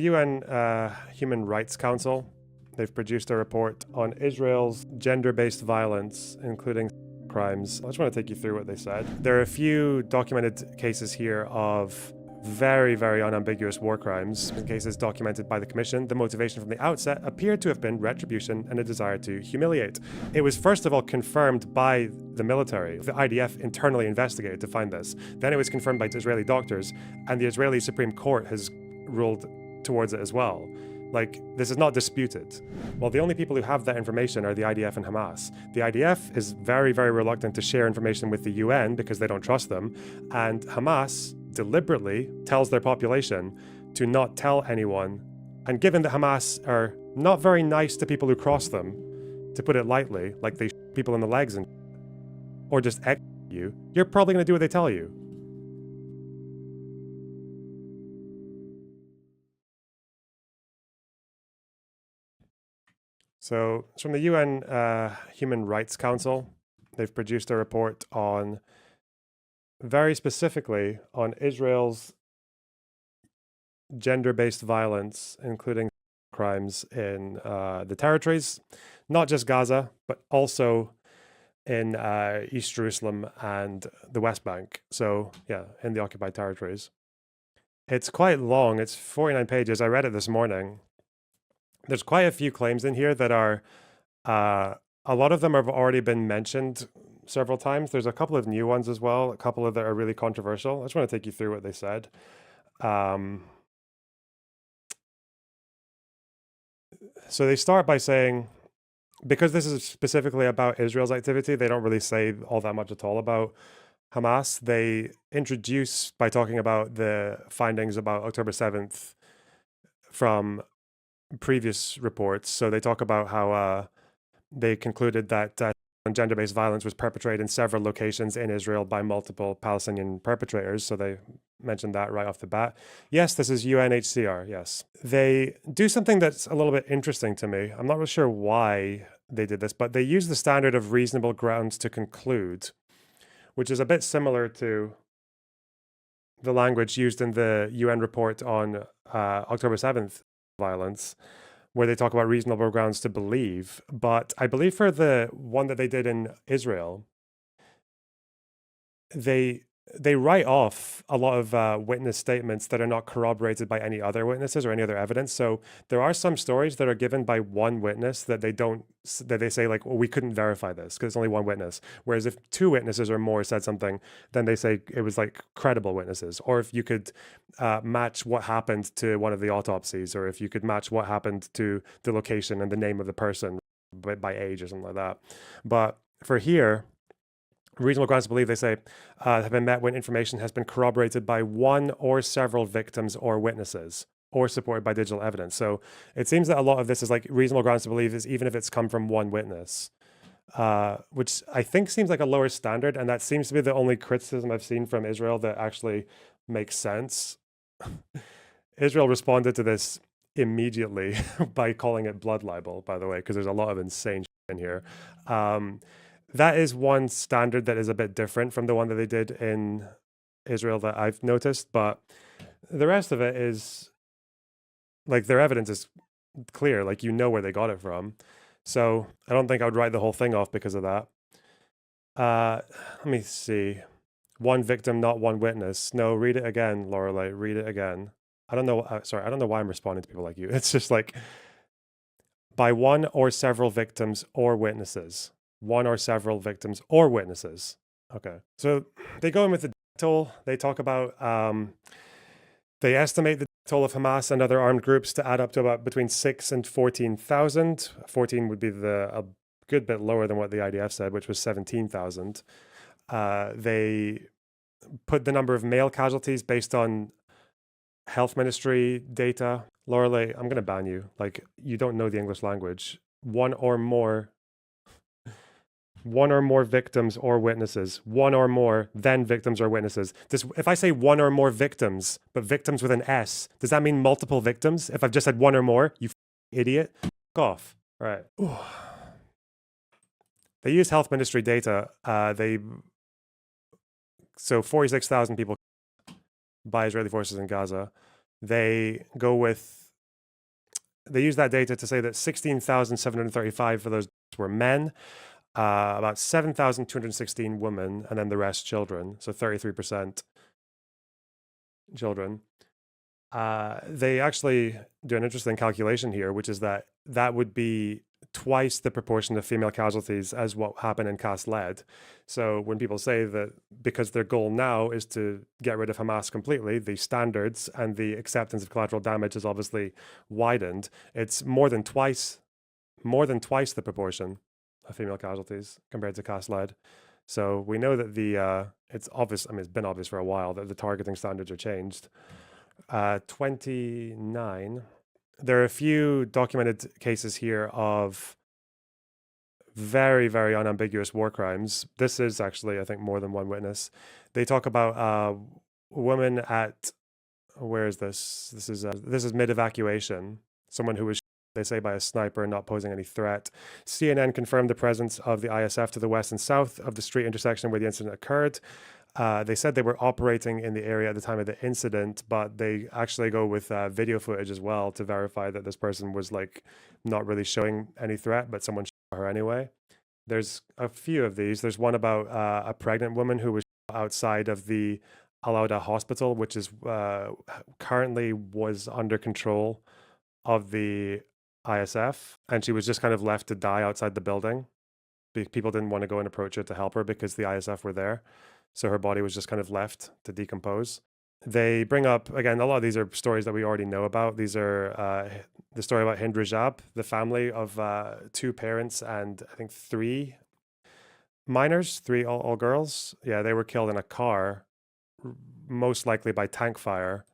UN Human Rights Council, they've produced a report on Israel's gender-based violence, including crimes. I just want to take you through what they said. There are a few documented cases here of very, very unambiguous war crimes. In cases documented by the Commission, the motivation from the outset appeared to have been retribution and a desire to humiliate. It was first of all confirmed by the military. The IDF internally investigated to find this. Then it was confirmed by Israeli doctors, and the Israeli Supreme Court has ruled towards it as well. Like, this is not disputed. Well, the only people who have that information are the IDF and Hamas. The IDF is very, very reluctant to share information with the UN because they don't trust them, and Hamas deliberately tells their population to not tell anyone. And given that Hamas are not very nice to people who cross them, to put it lightly, like they shoot people in the legs and or just you, you're probably going to do what they tell you. So it's from the UN Human Rights Council. They've produced a report on, very specifically, on Israel's gender-based violence, including crimes in the territories, not just Gaza, but also in East Jerusalem and the West Bank. So yeah, in the occupied territories. It's quite long. It's 49 pages. I read it this morning. There's quite a few claims in here that are, a lot of them have already been mentioned several times. There's a couple of new ones as well, a couple of that are really controversial. I just want to take you through what they said. So they start by saying, because this is specifically about Israel's activity, they don't really say all that much at all about Hamas. They introduce by talking about the findings about October 7th from previous reports. So they talk about how they concluded that gender-based violence was perpetrated in several locations in Israel by multiple Palestinian perpetrators. So they mentioned that right off the bat. Yes, this is UNHCR, yes. They do something that's a little bit interesting to me. I'm not really sure why they did this, but they use the standard of reasonable grounds to conclude, which is a bit similar to the language used in the UN report on October 7th violence, where they talk about reasonable grounds to believe. But I believe for the one that they did in Israel, they write off a lot of witness statements that are not corroborated by any other witnesses or any other evidence. So there are some stories that are given by one witness that they say like, well, we couldn't verify this because it's only one witness. Whereas if two witnesses or more said something, then they say it was like credible witnesses. Or if you could match what happened to one of the autopsies, or if you could match what happened to the location and the name of the person by age or something like that. But for here, reasonable grounds to believe, they say, have been met when information has been corroborated by one or several victims or witnesses, or supported by digital evidence. So it seems that a lot of this is like reasonable grounds to believe is even if it's come from one witness, which I think seems like a lower standard. And that seems to be the only criticism I've seen from Israel that actually makes sense. Israel responded to this immediately by calling it blood libel, by the way, because there's a lot of insane shit in here. That is one standard that is a bit different from the one that they did in Israel that I've noticed, but the rest of it is like their evidence is clear, like you know where they got it from. So I don't think I would write the whole thing off because of that. Let me see. One victim, not one witness. No, read it again, Lorelei. Read it again. I don't know. Sorry, I don't know why I'm responding to people like you. It's just like by one or several victims or witnesses. One or several victims or witnesses. Okay. So they go in with the toll. They talk about, they estimate the toll of Hamas and other armed groups to add up to about between 6 and 14,000. 14 would be a good bit lower than what the IDF said, which was 17,000. They put the number of male casualties based on health ministry data. Lorelei, I'm going to ban you. Like, you don't know the English language. One or more victims or witnesses. One or more, then victims or witnesses. If I say one or more victims, but victims with an S, does that mean multiple victims? If I've just said one or more, you idiot. Fuck off. All right. Ooh. They use health ministry data. So 46,000 people by Israeli forces in Gaza. They go with they use that data to say that 16,735 of those were men, about 7,216 women, and then the rest children. So 33% children. They actually do an interesting calculation here, which is that that would be twice the proportion of female casualties as what happened in Cast Lead. So when people say that because their goal now is to get rid of Hamas completely, the standards and the acceptance of collateral damage has obviously widened. It's more than twice the proportion of female casualties compared to Cast Lead. So we know that it's obvious. I mean, it's been obvious for a while that the targeting standards are changed. 29. There are a few documented cases here of very, very unambiguous war crimes. This is actually, I think, more than one witness. They talk about a woman at, where is this? This is mid-evacuation. Someone who was, they say, by a sniper, not posing any threat. CNN confirmed the presence of the ISF to the west and south of the street intersection where the incident occurred. They said they were operating in the area at the time of the incident, but they actually go with video footage as well to verify that this person was like not really showing any threat, but someone shot her anyway. There's a few of these. There's one about a pregnant woman who was outside of the Al-Auda hospital, which is currently was under control of the ISF, and she was just kind of left to die outside the building. People didn't want to go and approach her to help her because the ISF were there. So her body was just kind of left to decompose. They bring up, again, a lot of these are stories that we already know about. These are the story about Hind Rajab, the family of 2 parents and I think 3 minors, 3 all girls. Yeah, they were killed in a car, most likely by tank fire.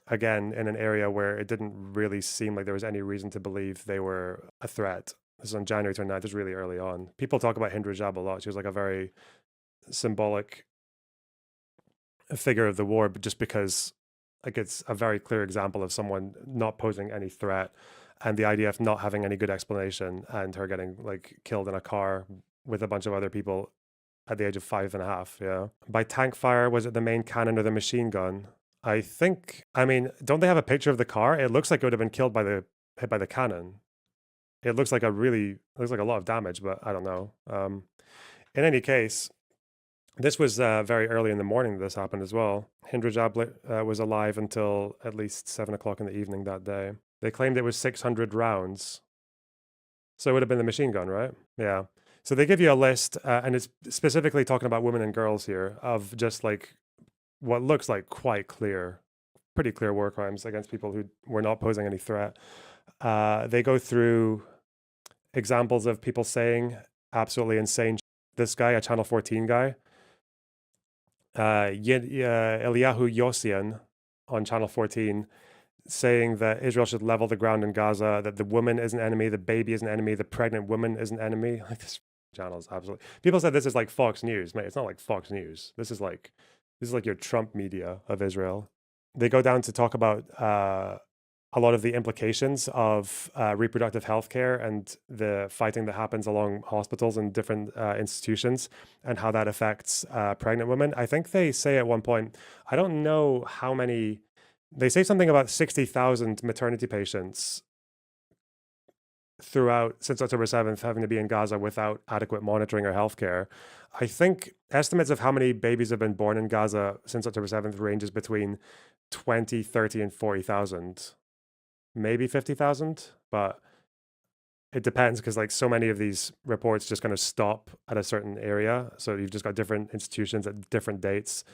Again, in an area where it didn't really seem like there was any reason to believe they were a threat. This is on January 29th, it's really early on. People talk about Hind Rajab a lot. She was like a very symbolic figure of the war, but just because like it's a very clear example of someone not posing any threat and the IDF not having any good explanation and her getting like killed in a car with a bunch of other people at the age of 5.5. Yeah. By tank fire, was it the main cannon or the machine gun? I think, I mean, don't they have a picture of the car? It looks like it would have been hit by the cannon. It looks like a lot of damage, but I don't know. In any case, this was very early in the morning that this happened as well. Hind Rajab was alive until at least 7 o'clock in the evening that day. They claimed it was 600 rounds. So it would have been the machine gun, right? Yeah. So they give you a list, and it's specifically talking about women and girls here, of just like what looks like pretty clear war crimes against people who were not posing any threat. They go through examples of people saying absolutely insane. This guy, a Channel 14 guy, Eliyahu Yossian on Channel 14, saying that Israel should level the ground in Gaza, that the woman is an enemy, the baby is an enemy, the pregnant woman is an enemy. Like, this channel is absolutely... People said this is like Fox News. Mate, it's not like Fox News. This is like your Trump media of Israel. They go down to talk about a lot of the implications of reproductive health care and the fighting that happens along hospitals and different institutions and how that affects pregnant women. I think they say at one point, I don't know how many, they say something about 60,000 maternity patients throughout since October 7th having to be in Gaza without adequate monitoring or healthcare. I think estimates of how many babies have been born in Gaza since October 7th ranges between 20, 30, and 40,000. Maybe 50,000, but it depends because like so many of these reports just kind of stop at a certain area. So you've just got different institutions at different dates.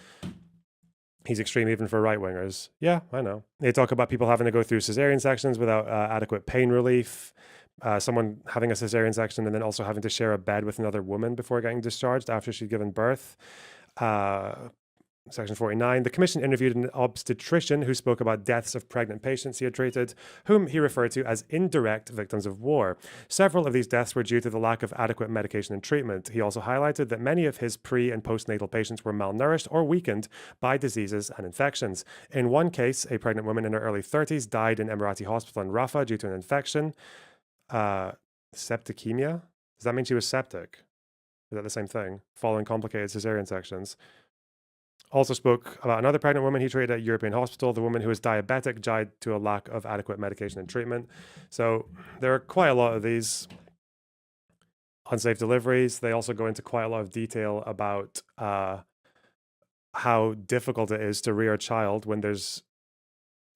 He's extreme even for right wingers. Yeah, I know. They talk about people having to go through cesarean sections without adequate pain relief. Someone having a cesarean section and then also having to share a bed with another woman before getting discharged after she'd given birth. Section 49, the commission interviewed an obstetrician who spoke about deaths of pregnant patients he had treated, whom he referred to as indirect victims of war. Several of these deaths were due to the lack of adequate medication and treatment. He also highlighted that many of his pre- and postnatal patients were malnourished or weakened by diseases and infections. In one case, a pregnant woman in her early 30s died in Emirati hospital in Rafah due to an infection. Septicemia? Does that mean she was septic? Is that the same thing? Following complicated cesarean sections. Also spoke about another pregnant woman he treated at a European hospital. The woman who was diabetic died to a lack of adequate medication and treatment. So there are quite a lot of these unsafe deliveries. They also go into quite a lot of detail about how difficult it is to rear a child when there's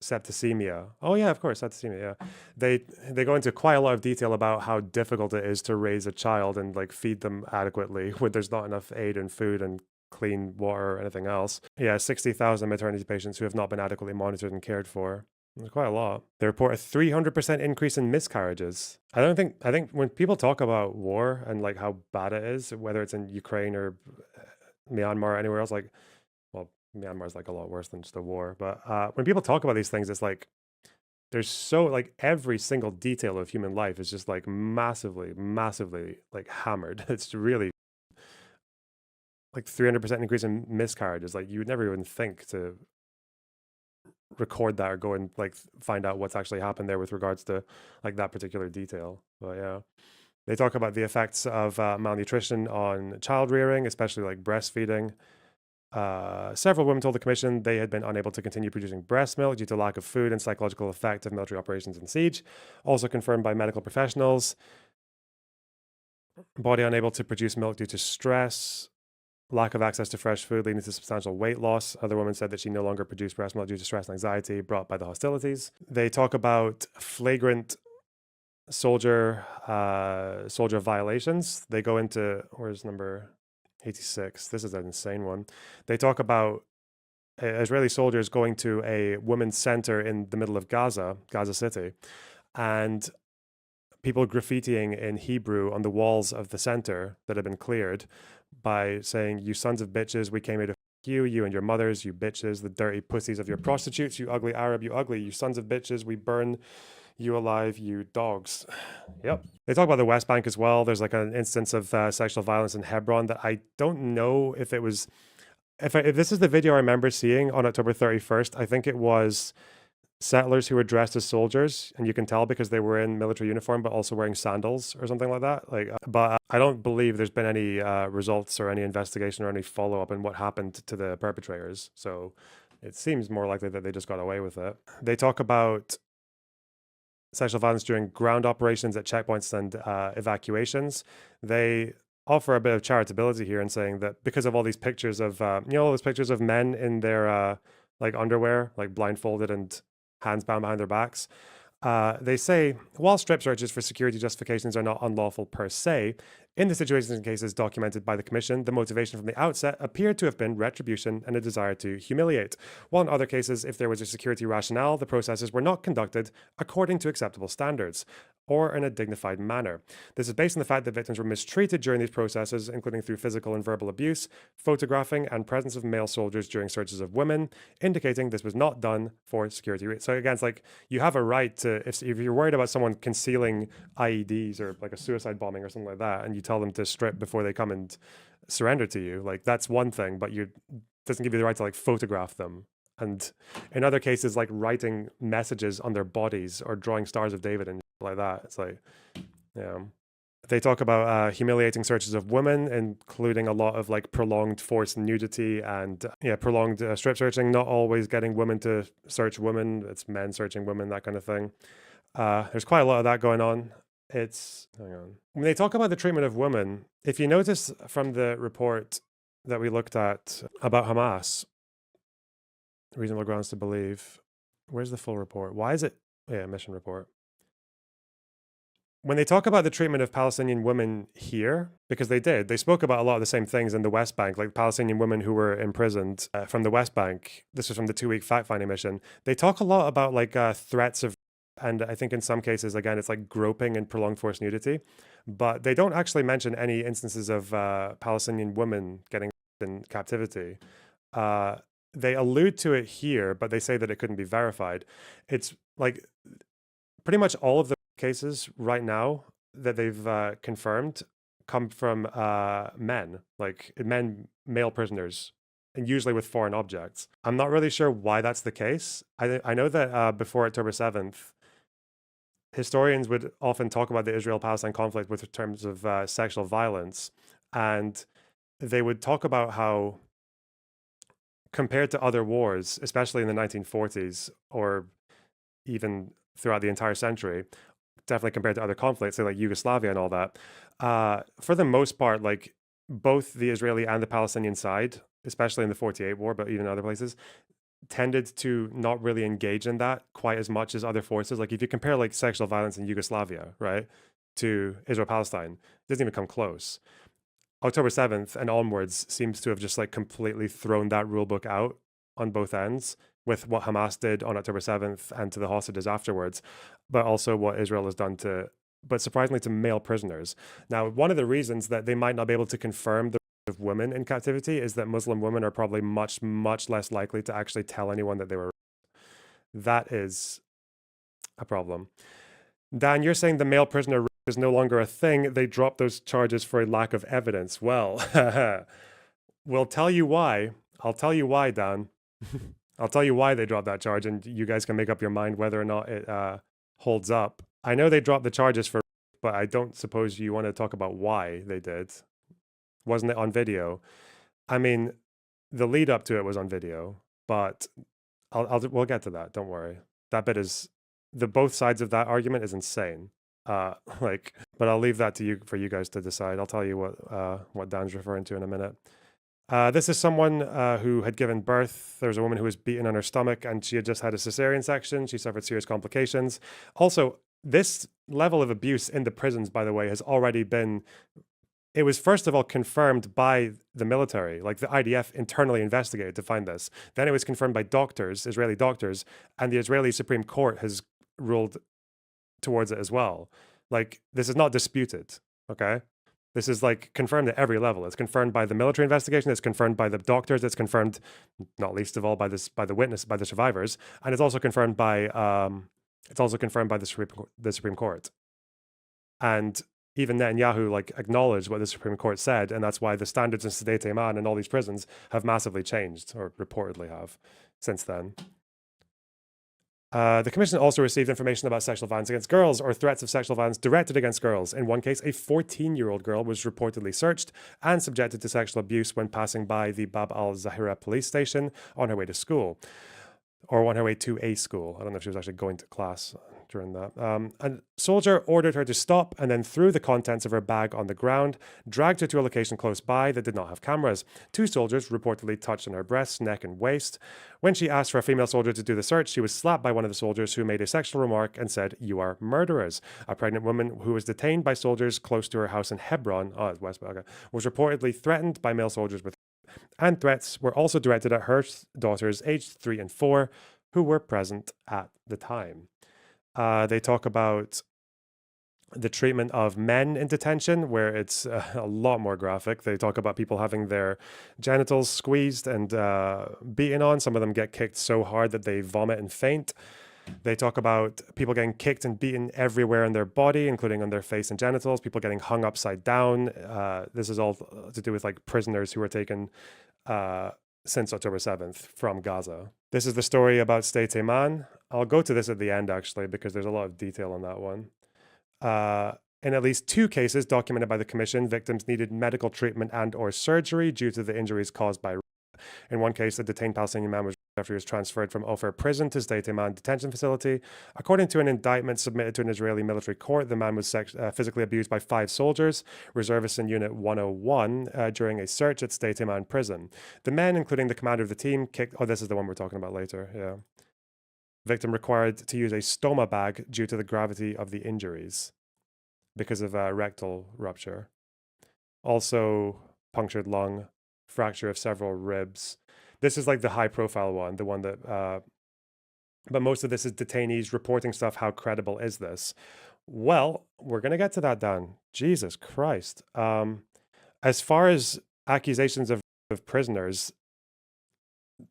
septicemia. Oh yeah, of course, septicemia. Yeah, they go into quite a lot of detail about how difficult it is to raise a child and like feed them adequately when there's not enough aid and food and clean water or anything else. Yeah, 60,000 maternity patients who have not been adequately monitored and cared for. It's quite a lot. They report a 300% increase in miscarriages. I think when people talk about war and like how bad it is, whether it's in Ukraine or Myanmar or anywhere else, like, well, Myanmar's like a lot worse than just a war. But when people talk about these things, it's like there's so like every single detail of human life is just like massively, massively like hammered. It's really like 300% increase in miscarriages. Like you would never even think to record that or go and like find out what's actually happened there with regards to like that particular detail. But yeah. They talk about the effects of malnutrition on child rearing, especially like breastfeeding. Several women told the commission they had been unable to continue producing breast milk due to lack of food and psychological effect of military operations in siege. Also confirmed by medical professionals. Body unable to produce milk due to stress. Lack of access to fresh food leading to substantial weight loss. Other women said that she no longer produced breast milk due to stress and anxiety brought by the hostilities. They talk about flagrant soldier violations. They go into, where's number 86? This is an insane one. They talk about Israeli soldiers going to a women's center in the middle of Gaza City, and people graffitiing in Hebrew on the walls of the center that had been cleared by saying, "You sons of bitches, we came here to you and your mothers, you bitches, the dirty pussies of your prostitutes, you ugly Arab, you ugly, you sons of bitches, we burn you alive, you dogs." Yep. They talk about the West Bank as well. There's like an instance of sexual violence in Hebron that I don't know if it was, if this is the video I remember seeing on October 31st, I think it was settlers who were dressed as soldiers, and you can tell because they were in military uniform but also wearing sandals or something like that. Like, but I don't believe there's been any results or any investigation or any follow up on what happened to the perpetrators. So it seems more likely that they just got away with it. They talk about sexual violence during ground operations at checkpoints and evacuations. They offer a bit of charitability here in saying that because of all these pictures of, all those pictures of men in their like underwear, like blindfolded and hands bound behind their backs, they say, while strip searches for security justifications are not unlawful per se, in the situations and cases documented by the Commission, the motivation from the outset appeared to have been retribution and a desire to humiliate, while in other cases, if there was a security rationale, the processes were not conducted according to acceptable standards or in a dignified manner. This is based on the fact that victims were mistreated during these processes, including through physical and verbal abuse, photographing, and presence of male soldiers during searches of women, indicating this was not done for security. So again, it's like you have a right to, if you're worried about someone concealing IEDs or like a suicide bombing or something like that, and you tell them to strip before they come and surrender to you, like that's one thing, but you doesn't give you the right to like photograph them. And in other cases, like writing messages on their bodies or drawing stars of David and like that. It's like, yeah. They talk about humiliating searches of women, including a lot of like prolonged forced nudity and prolonged strip searching, not always getting women to search women. It's men searching women, that kind of thing. There's quite a lot of that going on. Hang on. When they talk about the treatment of women, if you notice from the report that we looked at about Hamas, reasonable grounds to believe, where's the full report? Why is it? Yeah, mission report. When they talk about the treatment of Palestinian women here, because they spoke about a lot of the same things in the West Bank, like Palestinian women who were imprisoned from the West Bank. This was from the 2-week fact-finding mission. They talk a lot about like threats of, and I think in some cases, again, it's like groping and prolonged forced nudity, but they don't actually mention any instances of Palestinian women getting in captivity. They allude to it here, but they say that it couldn't be verified. It's like pretty much all of the cases right now that they've confirmed come from men, like male prisoners, and usually with foreign objects. I'm not really sure why that's the case. I know that before October 7th, historians would often talk about the Israel-Palestine conflict with terms of sexual violence, and they would talk about how compared to other wars, especially in the 1940s or even throughout the entire century, definitely compared to other conflicts, say like Yugoslavia and all that, for the most part, like both the Israeli and the Palestinian side, especially in the 48 war, but even other places, tended to not really engage in that quite as much as other forces. Like if you compare like sexual violence in Yugoslavia, right, to Israel-Palestine, it doesn't even come close. October 7th and onwards seems to have just like completely thrown that rule book out on both ends with what Hamas did on October 7th and to the hostages afterwards, but also what Israel has done to, but surprisingly, to male prisoners. Now, one of the reasons that they might not be able to confirm the of women in captivity is that Muslim women are probably much, much less likely to actually tell anyone that they were. That is a problem. Dan, you're saying the male prisoner rape is no longer a thing. They dropped those charges for a lack of evidence. Well, we'll tell you why. I'll tell you why, Dan. I'll tell you why they dropped that charge, and you guys can make up your mind whether or not it holds up. I know they dropped the charges for, but I don't suppose you want to talk about why they did. Wasn't it on video? I mean, the lead up to it was on video, but we'll get to that. Don't worry. That bit is both sides of that argument is insane. But I'll leave that to you for you guys to decide. I'll tell you what Dan's referring to in a minute. This is someone who had given birth. There was a woman who was beaten on her stomach, and she had just had a cesarean section. She suffered serious complications. Also, this level of abuse in the prisons, by the way, has already been. It was first of all confirmed by the military, like the IDF internally investigated to find this. Then it was confirmed by doctors, Israeli doctors, and the Israeli Supreme Court has ruled towards it as well. Like, this is not disputed, okay? This is like confirmed at every level. It's confirmed by the military investigation, it's confirmed by the doctors, it's confirmed, not least of all, by the witness, by the survivors, and it's also confirmed by the Supreme Court. And even Netanyahu like acknowledged what the Supreme Court said, and that's why the standards in Sdei Teiman and all these prisons have massively changed, or reportedly have, since then. The commission also received information about sexual violence against girls or threats of sexual violence directed against girls. In one case, a 14-year-old girl was reportedly searched and subjected to sexual abuse when passing by the Bab al-Zahira police station on her way to school, or on her way to a school. I don't know if she was actually going to class during that. A soldier ordered her to stop and then threw the contents of her bag on the ground, dragged her to a location close by that did not have cameras. Two soldiers reportedly touched on her breasts, neck, and waist. When she asked for a female soldier to do the search, she was slapped by one of the soldiers who made a sexual remark and said, "You are murderers." A pregnant woman who was detained by soldiers close to her house in Hebron, West Bank, was reportedly threatened by male soldiers with, and threats were also directed at her daughters aged 3 and 4 who were present at the time. They talk about the treatment of men in detention, where it's a lot more graphic. They talk about people having their genitals squeezed and beaten on. Some of them get kicked so hard that they vomit and faint. They talk about people getting kicked and beaten everywhere in their body, including on their face and genitals, people getting hung upside down. This is all to do with like prisoners who were taken since October 7th from Gaza. This is the story about Sdei Teiman. I'll go to this at the end, actually, because there's a lot of detail on that one. In at least 2 cases documented by the commission, victims needed medical treatment and or surgery due to the injuries caused by rape. In one case, a detained Palestinian man was after he was transferred from Ofer prison to Sdei Teiman detention facility. According to an indictment submitted to an Israeli military court, the man was physically abused by 5 soldiers, reservists in Unit 101, during a search at Sdei Teiman prison. The men, including the commander of the team, kicked... Oh, this is the one we're talking about later, yeah. Victim required to use a stoma bag due to the gravity of the injuries because of rectal rupture. Also, punctured lung, fracture of several ribs. This is like the high profile one, the one that, but most of this is detainees reporting stuff. How credible is this? Well, we're going to get to that, Dan. Jesus Christ. As far as accusations of prisoners,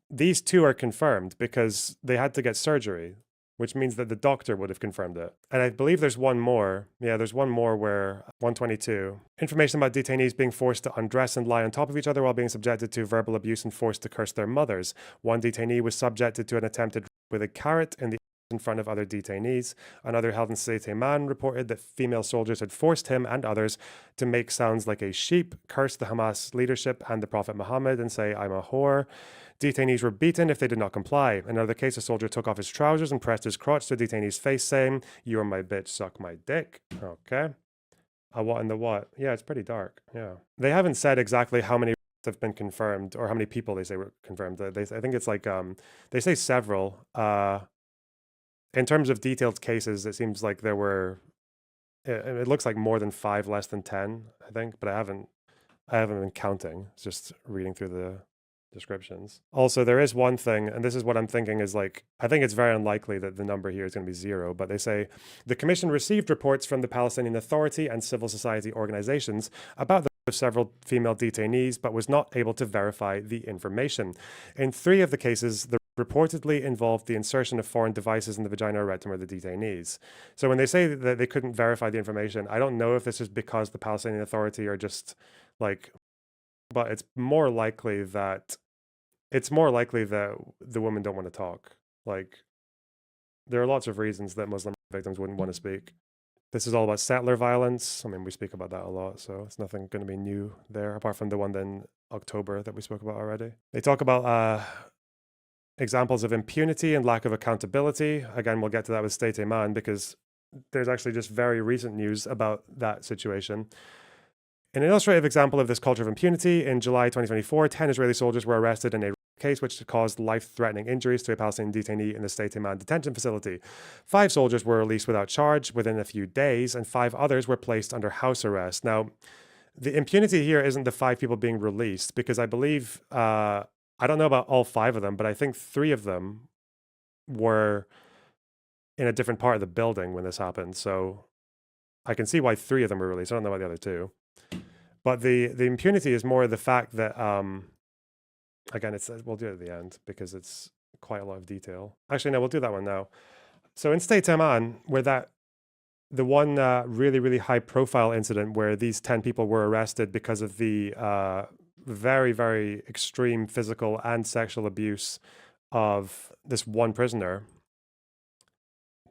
these 2 are confirmed because they had to get surgery, which means that the doctor would have confirmed it. And I believe there's one more. Yeah, there's one more where 122. Information about detainees being forced to undress and lie on top of each other while being subjected to verbal abuse and forced to curse their mothers. One detainee was subjected to an attempted rape with a carrot in the in front of other detainees. Another held in State man reported that female soldiers had forced him and others to make sounds like a sheep, curse the Hamas leadership and the Prophet Muhammad, and say, "I'm a whore." Detainees were beaten if they did not comply. In another case, a soldier took off his trousers and pressed his crotch to a detainee's face, saying, "You are my bitch, suck my dick." Okay. A what in the what? Yeah, it's pretty dark. Yeah. They haven't said exactly how many have been confirmed or how many people they say were confirmed. I think it's like they say several. In terms of detailed cases, it seems like there were it looks like more than 5, less than 10, I think, but I haven't been counting. It's just reading through the descriptions. Also, there is one thing, and this is what I'm thinking is like, I think it's very unlikely that the number here is going to be 0, but they say the commission received reports from the Palestinian Authority and civil society organizations about the several female detainees, but was not able to verify the information. In 3 of the cases, the reportedly involved the insertion of foreign devices in the vagina or rectum of the detainees. So when they say that they couldn't verify the information, I don't know if this is because the Palestinian Authority are just like, but it's more likely that the women don't want to talk. Like, there are lots of reasons that Muslim victims wouldn't want to speak. This is all about settler violence. I mean, we speak about that a lot, so it's nothing going to be new there, apart from the one in October that we spoke about already. They talk about examples of impunity and lack of accountability. Again, we'll get to that with State Man, because there's actually just very recent news about that situation. In an illustrative example of this culture of impunity, in July 2024, 10 Israeli soldiers were arrested in a case which caused life-threatening injuries to a Palestinian detainee in the State Man detention facility. 5 soldiers were released without charge within a few days, and 5 others were placed under house arrest. Now, the impunity here isn't the 5 people being released, because I believe, I don't know about all 5 of them, but I think 3 of them were in a different part of the building when this happened. So I can see why 3 of them were released. I don't know about the other 2. But the impunity is more the fact that, again, we'll do it at the end because it's quite a lot of detail. Actually, no, we'll do that one now. So in State Man, where the one really, really high profile incident where these 10 people were arrested because of the very, very extreme physical and sexual abuse of this one prisoner,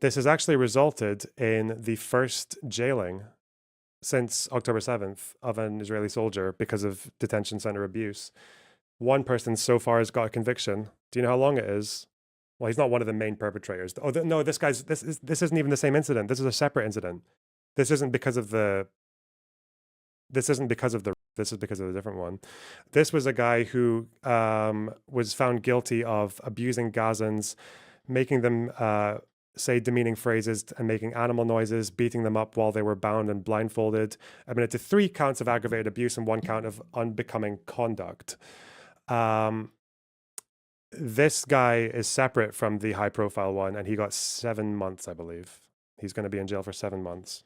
this has actually resulted in the first jailing since October 7th of an Israeli soldier because of detention center abuse. One person so far has got a conviction. Do you know how long it is? Well, he's not one of the main perpetrators. Oh, no, this isn't even the same incident. This is a separate incident. This isn't because of the, this is because of a different one. This was a guy who was found guilty of abusing Gazans, making them say demeaning phrases and making animal noises, beating them up while they were bound and blindfolded. Admitted to 3 counts of aggravated abuse and 1 count of unbecoming conduct. This guy is separate from the high profile one, and he got 7 months, I believe. He's going to be in jail for 7 months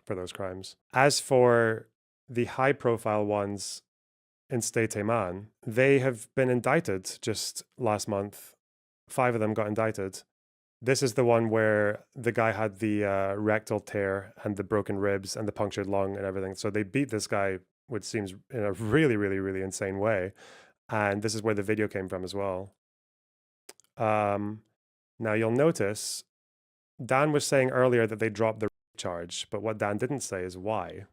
for those crimes. As for the high profile ones in State Man, they have been indicted just last month. 5 of them got indicted. This is the one where the guy had the rectal tear and the broken ribs and the punctured lung and everything. So they beat this guy, which seems in a really, really, really insane way. And this is where the video came from as well. Now you'll notice Dan was saying earlier that they dropped the charge, but what Dan didn't say is why.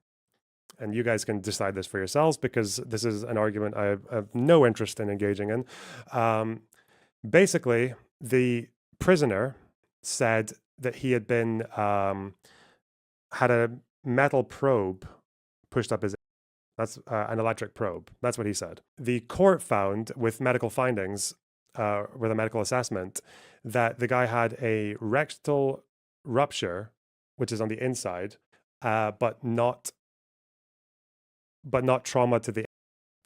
And you guys can decide this for yourselves, because this is an argument I have no interest in engaging in. Basically, the prisoner said that he had been had a metal probe pushed up his. That's an electric probe. That's what he said. The court found, with medical findings, with a medical assessment, that the guy had a rectal rupture, which is on the inside, but not trauma to the.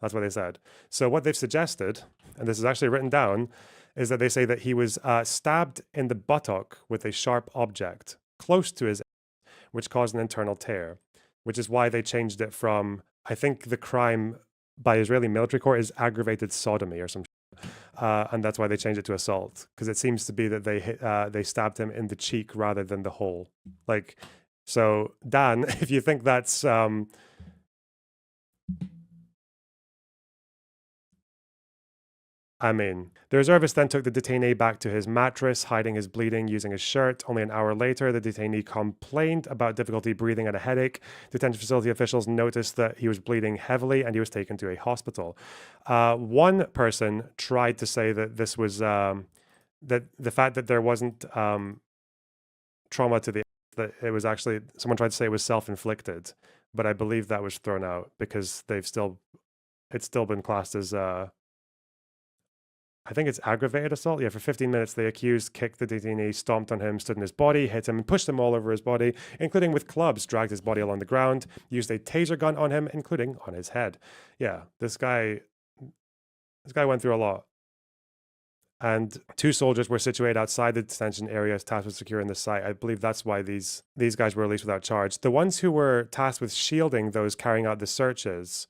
That's what they said. So what they've suggested, and this is actually written down, is that they say that he was stabbed in the buttock with a sharp object close to his, which caused an internal tear, which is why they changed it from, I think the crime by Israeli military court is aggravated sodomy or some and that's why they changed it to assault, because it seems to be that they stabbed him in the cheek rather than the hole. Like, so Dan, if you think that's I mean, the reservist then took the detainee back to his mattress, hiding his bleeding using his shirt. Only an hour later, the detainee complained about difficulty breathing and a headache. Detention facility officials noticed that he was bleeding heavily and he was taken to a hospital. One person tried to say that this was that the fact that there wasn't trauma to the that it was actually someone tried to say it was self-inflicted, but I believe that was thrown out because it's still been classed as I think it's aggravated assault. Yeah, for 15 minutes, the accused kicked the detainee, stomped on him, stood in his body, hit him, and pushed him all over his body, including with clubs, dragged his body along the ground, used a taser gun on him, including on his head. Yeah, this guy went through a lot. And 2 soldiers were situated outside the detention areas tasked with securing the site. I believe that's why these guys were released without charge. The ones who were tasked with shielding those carrying out the searches,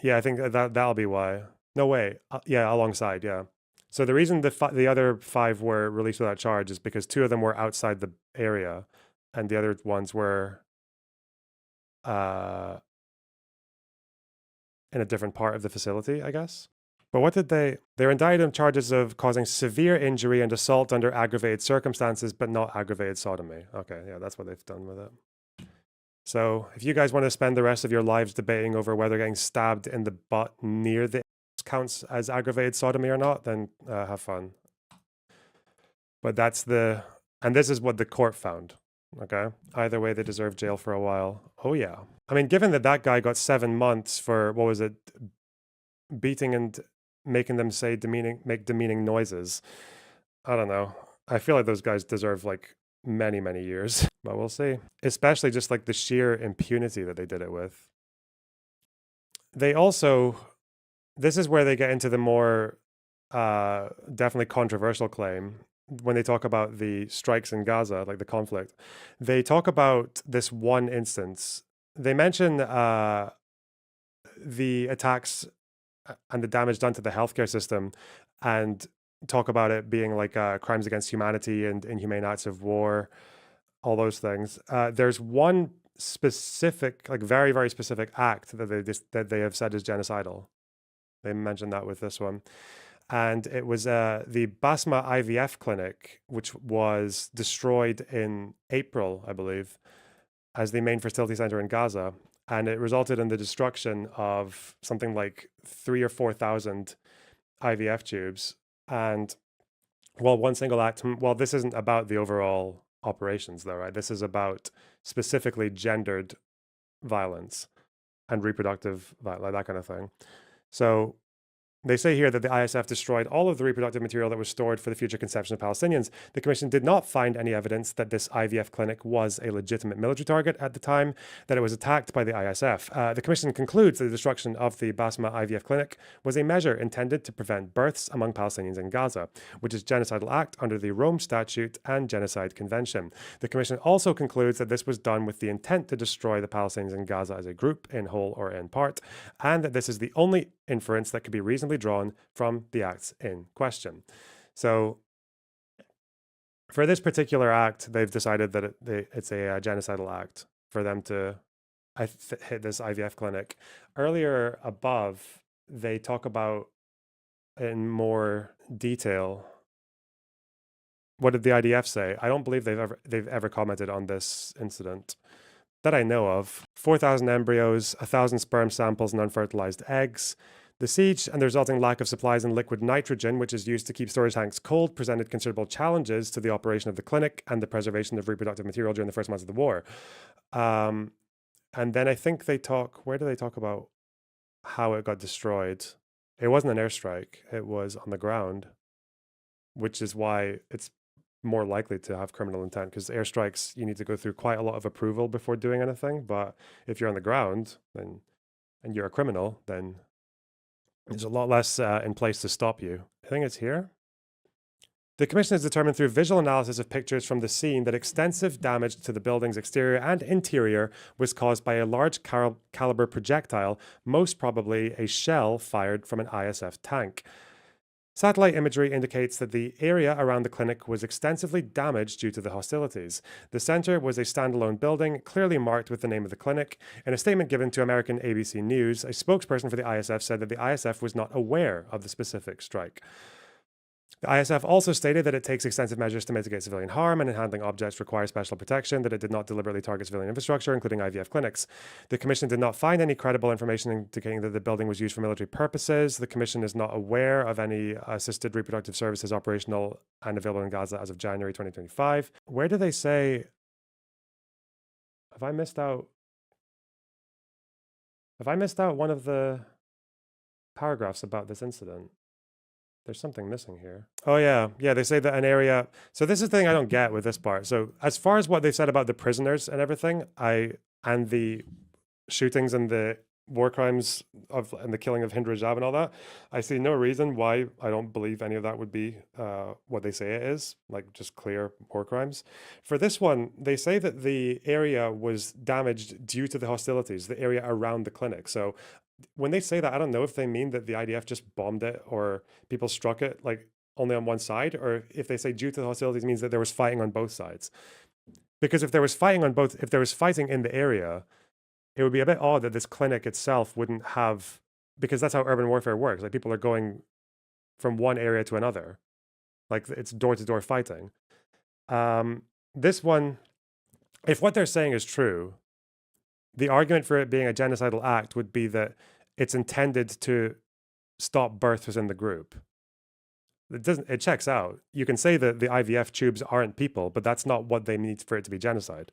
yeah, I think that'll be why. No way. Yeah, alongside, yeah. So the reason the other 5 were released without charge is because 2 of them were outside the area, and the other ones were in a different part of the facility, I guess. But what did they were indicted on charges of causing severe injury and assault under aggravated circumstances, but not aggravated sodomy. Okay, yeah, that's what they've done with it. So if you guys want to spend the rest of your lives debating over whether getting stabbed in the butt near the counts as aggravated sodomy or not, then have fun. But and this is what the court found. Okay. Either way, they deserve jail for a while. Oh yeah. I mean, given that guy got 7 months for, what was it, beating and making them make demeaning noises. I don't know. I feel like those guys deserve like many, many years, but we'll see. Especially just like the sheer impunity that they did it with. They also, this is where they get into the more definitely controversial claim when they talk about the strikes in Gaza, like the conflict. They talk about this one instance. They mention the attacks and the damage done to the healthcare system, and talk about it being like crimes against humanity and inhumane acts of war, all those things. There's one specific, like very, very specific act that they have said is genocidal. They mentioned that with this one. And it was the Basma IVF Clinic, which was destroyed in April, I believe, as the main fertility center in Gaza. And it resulted in the destruction of something like 3,000 or 4,000 IVF tubes. And one single act, well, this isn't about the overall operations though, right? This is about specifically gendered violence and reproductive violence, like that kind of thing. So they say here that the ISF destroyed all of the reproductive material that was stored for the future conception of Palestinians. The commission did not find any evidence that this IVF clinic was a legitimate military target at the time that it was attacked by the ISF. The commission concludes that the destruction of the Basma IVF clinic was a measure intended to prevent births among Palestinians in Gaza, which is a genocidal act under the Rome Statute and Genocide Convention. The commission also concludes that this was done with the intent to destroy the Palestinians in Gaza as a group, in whole or in part, and that this is the only inference that could be reasonably drawn from the acts in question. So for this particular act, they've decided that it's a genocidal act for them to hit this IVF clinic. Earlier above, they talk about in more detail. What did the IDF say? I don't believe they've ever commented on this incident that I know of. 4,000 embryos, 1,000 sperm samples and unfertilized eggs. The siege and the resulting lack of supplies in liquid nitrogen, which is used to keep storage tanks cold, presented considerable challenges to the operation of the clinic and the preservation of reproductive material during the first months of the war. And then I think where do they talk about how it got destroyed? It wasn't an airstrike, it was on the ground, which is why it's more likely to have criminal intent, because airstrikes, you need to go through quite a lot of approval before doing anything. But if you're on the ground and you're a criminal, then there's a lot less in place to stop you. I think it's here. The commission has determined through visual analysis of pictures from the scene that extensive damage to the building's exterior and interior was caused by a large caliber projectile, most probably a shell fired from an ISF tank. Satellite imagery indicates that the area around the clinic was extensively damaged due to the hostilities. The center was a standalone building, clearly marked with the name of the clinic. In a statement given to American ABC News, a spokesperson for the ISF said that the ISF was not aware of the specific strike. The ISF also stated that it takes extensive measures to mitigate civilian harm and in handling objects requires special protection, that it did not deliberately target civilian infrastructure, including IVF clinics. The Commission did not find any credible information indicating that the building was used for military purposes. The Commission is not aware of any assisted reproductive services operational and available in Gaza as of January 2025. Where do they say... Have I missed out one of the paragraphs about this incident? There's something missing here. Oh, yeah. Yeah, they say that an area... So this is the thing I don't get with this part. So as far as what they've said about the prisoners and everything, and the shootings and the war crimes and the killing of Hind Rajab and all that, I see no reason why I don't believe any of that would be what they say it is, like just clear war crimes. For this one, they say that the area was damaged due to the hostilities, the area around the clinic. So when they say that, I don't know if they mean that the IDF just bombed it or people struck it like only on one side, or if they say due to the hostilities means that there was fighting on both sides. Because if there was fighting in the area, it would be a bit odd that this clinic itself wouldn't have, because that's how urban warfare works. Like people are going from one area to another. Like it's door-to-door fighting. This one, if what they're saying is true, the argument for it being a genocidal act would be that it's intended to stop birth within the group. It checks out. You can say that the IVF tubes aren't people, but that's not what they need for it to be genocide.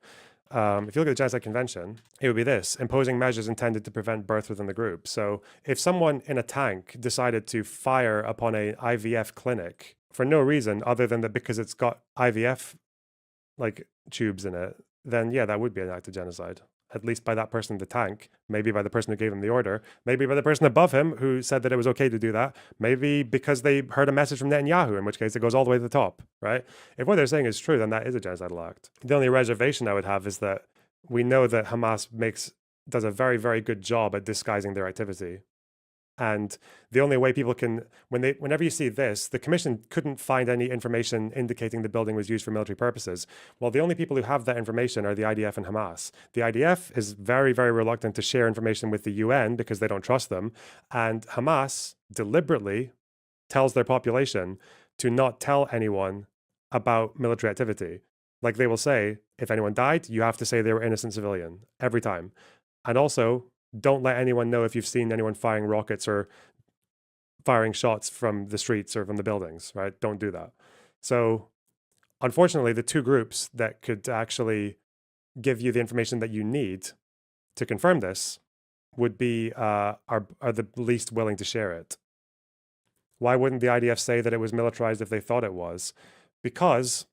If you look at the Genocide Convention, it would be this: imposing measures intended to prevent birth within the group. So if someone in a tank decided to fire upon an IVF clinic for no reason other than that because it's got IVF like tubes in it, then yeah, that would be an act of genocide. At least by that person in the tank, maybe by the person who gave him the order, maybe by the person above him who said that it was okay to do that, maybe because they heard a message from Netanyahu, in which case it goes all the way to the top, right? If what they're saying is true, then that is a genocidal act. The only reservation I would have is that we know that Hamas does a very, very good job at disguising their activity. And the only way people can, whenever you see this, the commission couldn't find any information indicating the building was used for military purposes. Well, the only people who have that information are the IDF and Hamas. The IDF is very, very reluctant to share information with the UN because they don't trust them. And Hamas deliberately tells their population to not tell anyone about military activity. Like they will say, if anyone died, you have to say they were innocent civilian every time. And also, don't let anyone know if you've seen anyone firing rockets or firing shots from the streets or from the buildings, right? Don't do that. So unfortunately, the two groups that could actually give you the information that you need to confirm this would be are the least willing to share it. Why wouldn't the IDF say that it was militarized if they thought it was? Because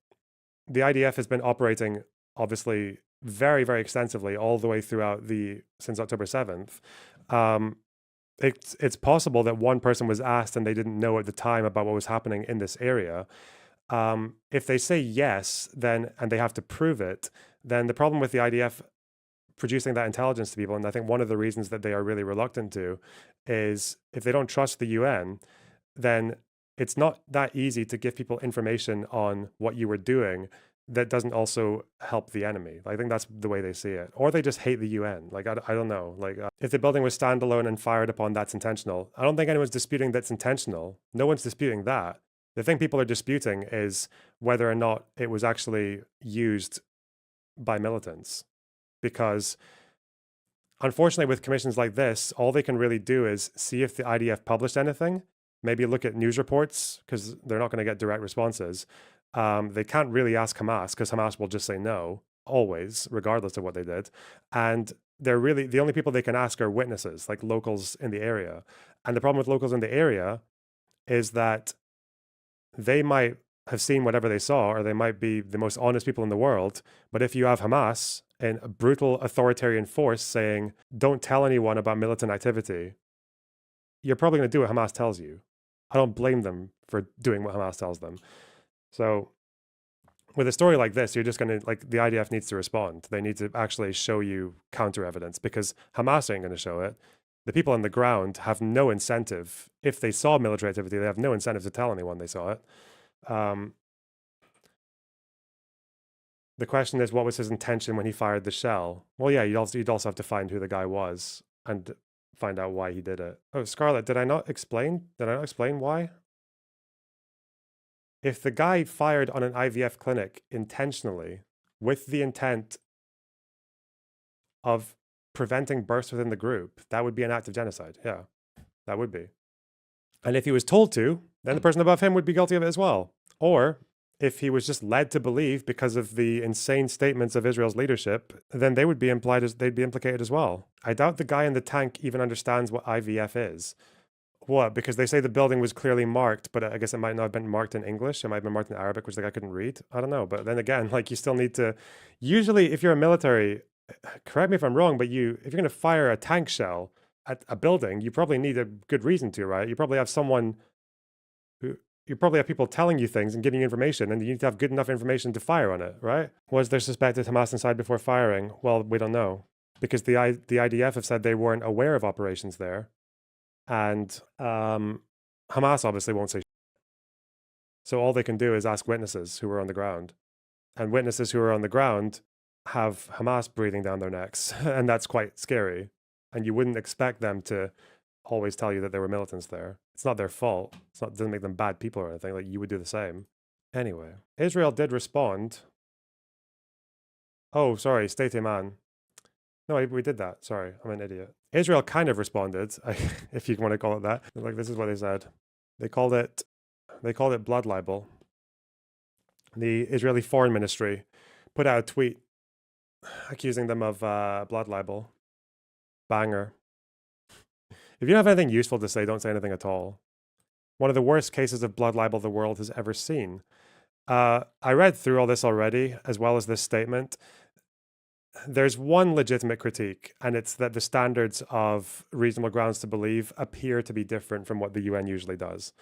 the IDF has been operating, obviously, very, very extensively all the way throughout since October 7th. It's possible that one person was asked and they didn't know at the time about what was happening in this area. If they say yes, then, and they have to prove it, then the problem with the IDF producing that intelligence to people, and I think one of the reasons that they are really reluctant to, is if they don't trust the UN, then it's not that easy to give people information on what you were doing that doesn't also help the enemy. I think that's the way they see it. Or they just hate the UN. Like, I don't know. Like, if the building was standalone and fired upon, that's intentional. I don't think anyone's disputing that's intentional. No one's disputing that. The thing people are disputing is whether or not it was actually used by militants. Because unfortunately, with commissions like this, all they can really do is see if the IDF published anything, maybe look at news reports, because they're not going to get direct responses. They can't really ask Hamas because Hamas will just say no, always, regardless of what they did. And they're really, the only people they can ask are witnesses, like locals in the area. And the problem with locals in the area is that they might have seen whatever they saw, or they might be the most honest people in the world. But if you have Hamas in a brutal authoritarian force saying, don't tell anyone about militant activity, you're probably going to do what Hamas tells you. I don't blame them for doing what Hamas tells them. So with a story like this, you're just going to, like, the IDF needs to respond. They need to actually show you counter evidence because Hamas ain't going to show it. The people on the ground have no incentive. If they saw military activity, they have no incentive to tell anyone they saw it. The question is, what was his intention when he fired the shell? Well, yeah, you'd also have to find who the guy was and find out why he did it. Oh, Scarlett, did I not explain why? If the guy fired on an IVF clinic intentionally with the intent of preventing births within the group, that would be an act of genocide. Yeah, that would be. And if he was told to, then the person above him would be guilty of it as well. Or if he was just led to believe because of the insane statements of Israel's leadership, then they'd be implicated as well. I doubt the guy in the tank even understands what IVF is. What? Because they say the building was clearly marked, but I guess it might not have been marked in English. It might have been marked in Arabic, which the guy couldn't read. I don't know. But then again, like, you still need to, usually if you're a military, correct me if I'm wrong, but if you're going to fire a tank shell at a building, you probably need a good reason to, right? You probably have you probably have people telling you things and giving you information, and you need to have good enough information to fire on it, right? Was there suspected Hamas inside before firing? Well, we don't know, because the IDF have said they weren't aware of operations there, and Hamas obviously won't say. So all they can do is ask witnesses who were on the ground, and witnesses who are on the ground have Hamas breathing down their necks, and that's quite scary. And you wouldn't expect them to always tell you that there were militants there. It's not their fault. It doesn't make them bad people or anything. Like, you would do the same. Anyway, Israel did respond. Oh, sorry, State man. No, we did that. Sorry, I'm an idiot. Israel kind of responded, if you want to call it that. Like, this is what they said. They called it blood libel. The Israeli Foreign Ministry put out a tweet accusing them of blood libel. Banger. If you don't have anything useful to say, don't say anything at all. One of the worst cases of blood libel the world has ever seen. I read through all this already, as well as this statement. There's one legitimate critique, and it's that the standards of reasonable grounds to believe appear to be different from what the UN usually does,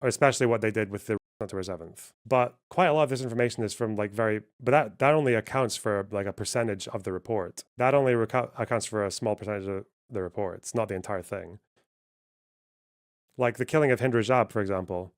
or especially what they did with the October 7th. But quite a lot of this information is from but that only accounts for like a percentage of the report. That only accounts for a small percentage of the report. It's not the entire thing. Like the killing of Hind Rajab, for example,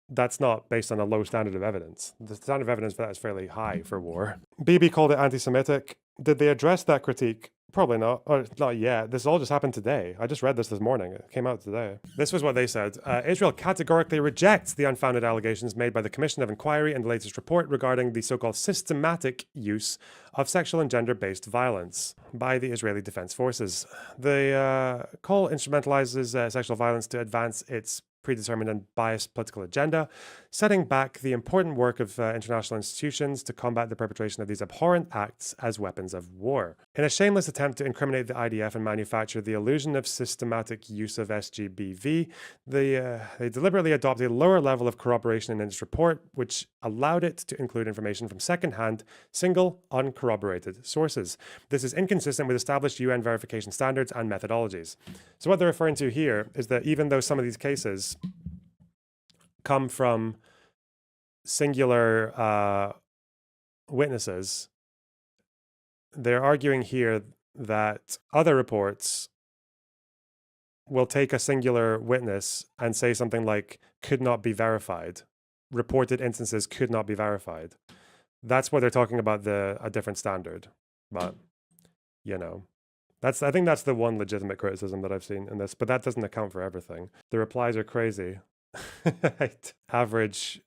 that's not based on a low standard of evidence. The standard of evidence for that is fairly high for war. Bibi called it anti-Semitic. Did they address that critique? Probably not. Or not yet. This all just happened today. I just read this morning. It came out today. This was what they said. Israel categorically rejects the unfounded allegations made by the Commission of Inquiry in the latest report regarding the so-called systematic use of sexual and gender-based violence by the Israeli Defense Forces. The call instrumentalizes sexual violence to advance its predetermined and biased political agenda, setting back the important work of international institutions to combat the perpetration of these abhorrent acts as weapons of war. In a shameless attempt to incriminate the IDF and manufacture the illusion of systematic use of SGBV, they deliberately adopted a lower level of corroboration in its report, which allowed it to include information from second-hand, single, uncorroborated sources. This is inconsistent with established UN verification standards and methodologies. So what they're referring to here is that even though some of these cases come from singular witnesses, they're arguing here that other reports will take a singular witness and say something like, could not be verified. Reported instances could not be verified. That's what they're talking about, a different standard. But, you know, I think that's the one legitimate criticism that I've seen in this, but that doesn't account for everything. The replies are crazy. Average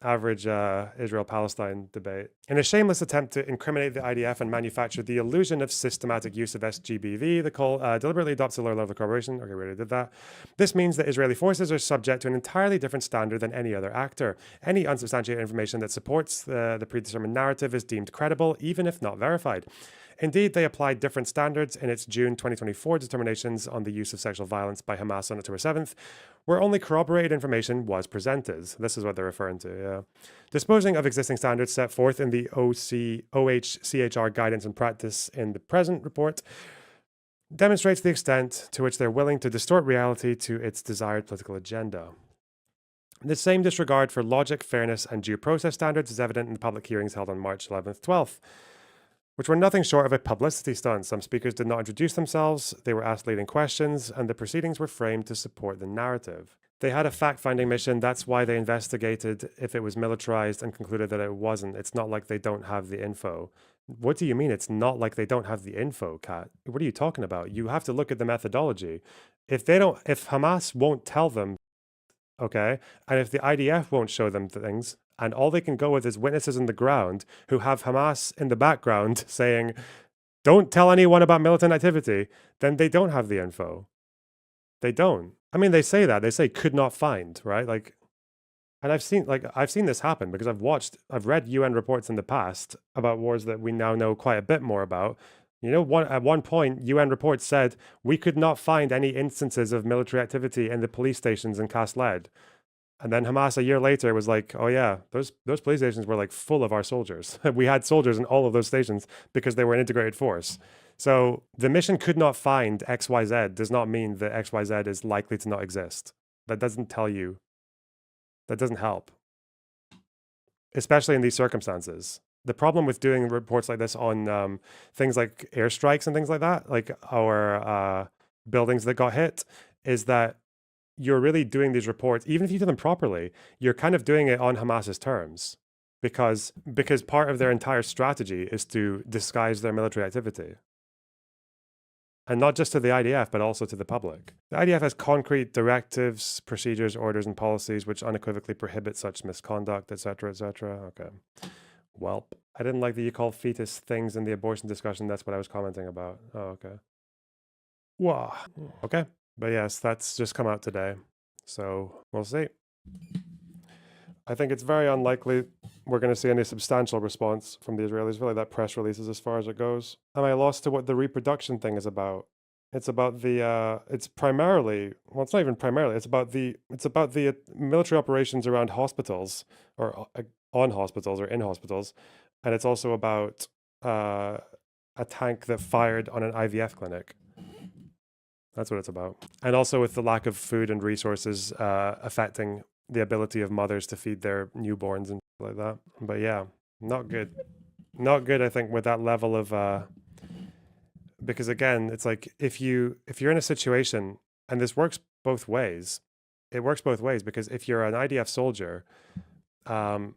Israel-Palestine debate. In a shameless attempt to incriminate the IDF and manufacture the illusion of systematic use of SGBV, the call deliberately adopts a lower level of corroboration. Okay, we already did that. This means that Israeli forces are subject to an entirely different standard than any other actor. Any unsubstantiated information that supports the predetermined narrative is deemed credible, even if not verified. Indeed, they applied different standards in its June 2024 determinations on the use of sexual violence by Hamas on October 7th, where only corroborated information was presented. This is what they're referring to, yeah. Disposing of existing standards set forth in the OHCHR guidance and practice in the present report demonstrates the extent to which they're willing to distort reality to its desired political agenda. The same disregard for logic, fairness, and due process standards is evident in the public hearings held on March 11th, 12th. which were nothing short of a publicity stunt. Some speakers did not introduce themselves, they were asked leading questions, and the proceedings were framed to support the narrative. They had a fact-finding mission, that's why they investigated if it was militarized and concluded that it wasn't. It's not like they don't have the info. What do you mean it's not like they don't have the info, Kat? What are you talking about? You have to look at the methodology. If Hamas won't tell them, okay, and if the IDF won't show them things, and all they can go with is witnesses on the ground who have Hamas in the background saying, don't tell anyone about militant activity, then they don't have the info. They don't. I mean, they say that. They say could not find, right? Like, and I've seen this happen because I've read UN reports in the past about wars that we now know quite a bit more about. You know, at one point, UN reports said we could not find any instances of military activity in the police stations in Kasled. And then Hamas a year later was like, oh yeah, those police stations were like full of our soldiers. We had soldiers in all of those stations because they were an integrated force. So the mission could not find XYZ does not mean that XYZ is likely to not exist. That doesn't tell you. That doesn't help. Especially in these circumstances. The problem with doing reports like this on things like airstrikes and things like that, like our buildings that got hit, is that you're really doing these reports, even if you do them properly, you're kind of doing it on Hamas's terms because part of their entire strategy is to disguise their military activity. And not just to the IDF, but also to the public. The IDF has concrete directives, procedures, orders, and policies which unequivocally prohibit such misconduct, etc., etc. Okay. Welp. I didn't like that you called fetus things in the abortion discussion. That's what I was commenting about. Oh, okay. Wow. Okay. But yes, that's just come out today. So we'll see. I think it's very unlikely we're going to see any substantial response from the Israelis. I feel like that press release is as far as it goes. Am I lost to what the reproduction thing is about? It's about the, it's primarily, well, it's not even primarily, it's about the military operations around hospitals or on hospitals or in hospitals. And it's also about a tank that fired on an IVF clinic. That's what it's about. And also with the lack of food and resources affecting the ability of mothers to feed their newborns and like that. But yeah, not good. Not good, I think, with that level of because again, it's like if you're in a situation, and this works both ways. It works both ways because if you're an IDF soldier and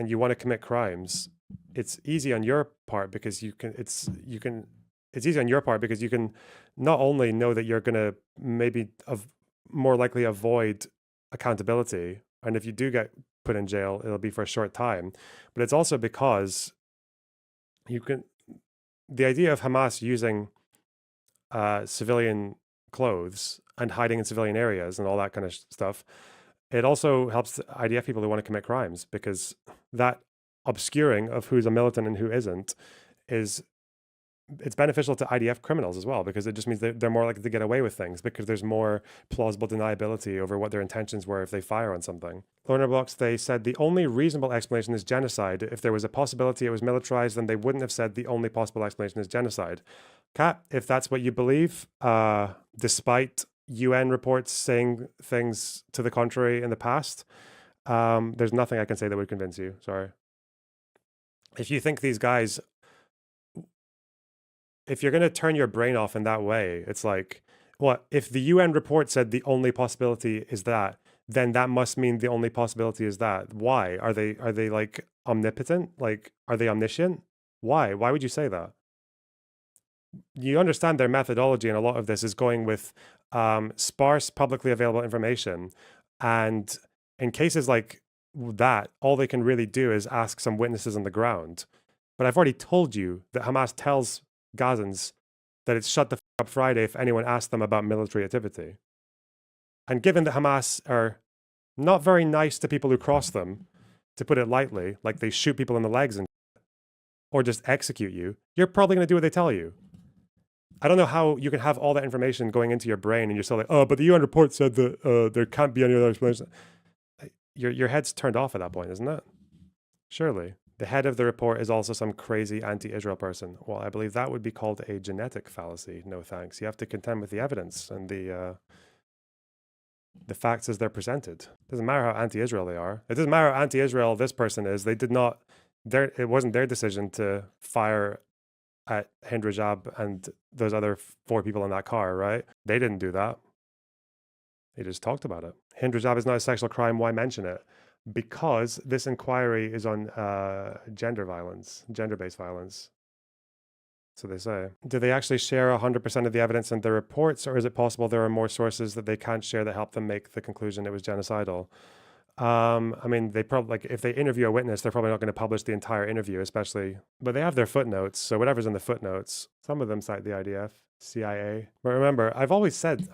you want to commit crimes, it's easy on your part because it's easy on your part because you can not only know that you're going to maybe more likely avoid accountability, and if you do get put in jail, it'll be for a short time, but it's also because the idea of Hamas using civilian clothes and hiding in civilian areas and all that kind of stuff, it also helps IDF people who want to commit crimes because that obscuring of who's a militant and who isn't it's beneficial to IDF criminals as well, because it just means they're more likely to get away with things because there's more plausible deniability over what their intentions were if they fire on something. Lonerbox, they said the only reasonable explanation is genocide. If there was a possibility it was militarized, then they wouldn't have said the only possible explanation is genocide. Kat, if that's what you believe, despite UN reports saying things to the contrary in the past, there's nothing I can say that would convince you. Sorry. If you think these guys, if you're going to turn your brain off in that way, it's like, what if the UN report said the only possibility is that, then that must mean the only possibility is that. Why? Are they like omnipotent? Like, are they omniscient? Why would you say that? You understand their methodology, and a lot of this is going with sparse publicly available information. And in cases like that, all they can really do is ask some witnesses on the ground. But I've already told you that Hamas tells Gazans that it's shut the f up Friday if anyone asks them about military activity. And given that Hamas are not very nice to people who cross them, to put it lightly, like they shoot people in the legs and or just execute you, you're probably going to do what they tell you. I don't know how you can have all that information going into your brain and you're still like, oh, but the UN report said that there can't be any other explanation. Your head's turned off at that point, isn't it? Surely. The head of the report is also some crazy anti-Israel person. Well, I believe that would be called a genetic fallacy. No thanks. You have to contend with the evidence and the facts as they're presented. It doesn't matter how anti-Israel they are. It doesn't matter how anti-Israel this person is. They did not it wasn't their decision to fire at Hind Rajab and those other 4 people in that car, right? They didn't do that. They just talked about it. Hind Rajab is not a sexual crime. Why mention it? Because this inquiry is on gender violence, gender-based violence. So they say. Do they actually share 100% of the evidence in their reports, or is it possible there are more sources that they can't share that help them make the conclusion it was genocidal? I mean, they probably, like, if they interview a witness, they're probably not going to publish the entire interview, especially, but they have their footnotes. So whatever's in the footnotes, some of them cite the IDF, CIA. But remember, I've always said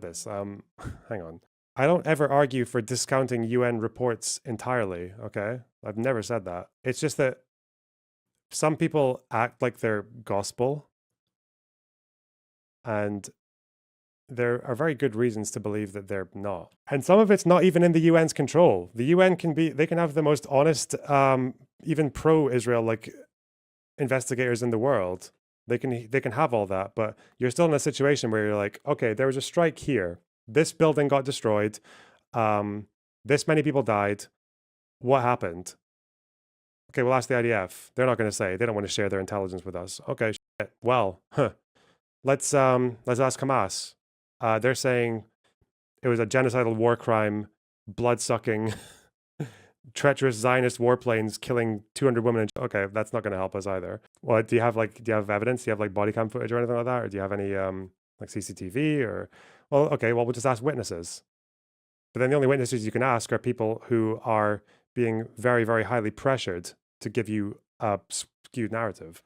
this. Hang on. I don't ever argue for discounting UN reports entirely. Okay. I've never said that. It's just that some people act like they're gospel, and there are very good reasons to believe that they're not. And some of it's not even in the UN's control. The UN they can have the most honest, even pro-Israel, like, investigators in the world. They can have all that, but you're still in a situation where you're like, okay, there was a strike here. This building got destroyed. This many people died. What happened? Okay, we'll ask the IDF. They're not going to say. They don't want to share their intelligence with us. Okay, shit. Well, let's ask Hamas. They're saying it was a genocidal war crime, blood-sucking, treacherous Zionist warplanes killing 200 women. Okay, that's not going to help us either. Well, do you have evidence? Do you have like body cam footage or anything like that? Or do you have any like CCTV or? Well, okay, well, we'll just ask witnesses. But then the only witnesses you can ask are people who are being very, very highly pressured to give you a skewed narrative.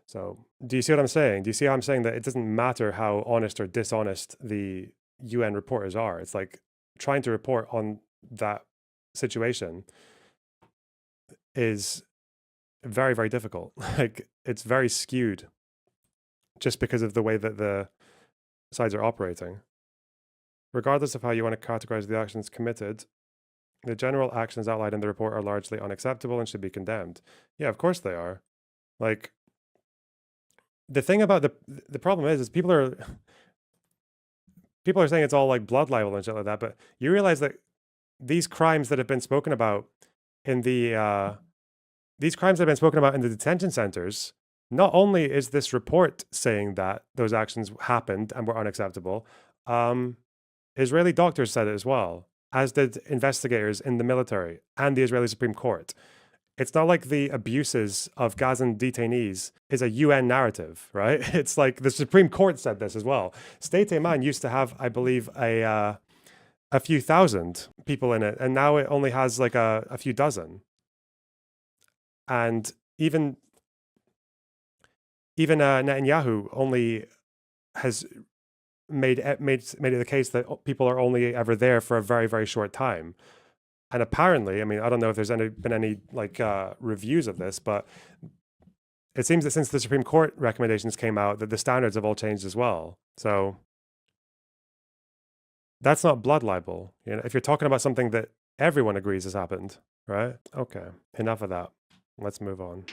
So do you see what I'm saying? Do you see how I'm saying that it doesn't matter how honest or dishonest the UN reporters are? It's like trying to report on that situation is very, very difficult. Like, it's very skewed just because of the way that the sides are operating. Regardless of how you want to categorize the actions committed, the general actions outlined in the report are largely unacceptable and should be condemned. Yeah, of course they are. Like, the thing about the problem is people are saying it's all like blood libel and shit like that, but you realize that these crimes that have been spoken about in the detention centers, not only is this report saying that those actions happened and were unacceptable, Israeli doctors said it as well, as did investigators in the military and the Israeli Supreme Court. It's not like the abuses of Gazan detainees is a UN narrative, right? It's like the Supreme Court said this as well. State Iman used to have, I believe, a few thousand people in it, and now it only has like a few dozen. And even Netanyahu only has made it the case that people are only ever there for a very, very short time. And apparently, I mean, I don't know if there's been any like reviews of this, but it seems that since the Supreme Court recommendations came out, that the standards have all changed as well. So that's not blood libel. You know, if you're talking about something that everyone agrees has happened, right? Okay, enough of that. Let's move on.